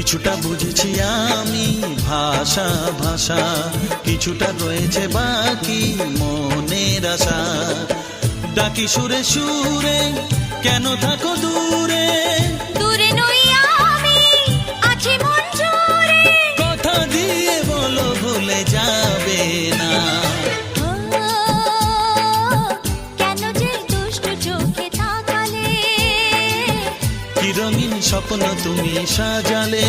কিছুটা বুঝেছি আমি ভাষা ভাষা, কিছুটা রয়েছে বাকি মনের আশা। ডাকি সুরে সুরে কেন থাকো দূরে, দূরে নই আমি আছি মন জুড়ে। কথা দিয়ে বলো ভুলে যাবে না। কেন যে দুষ্টু চোখে তাকালে, কি রঙিন স্বপ্ন তুমি সাজালে।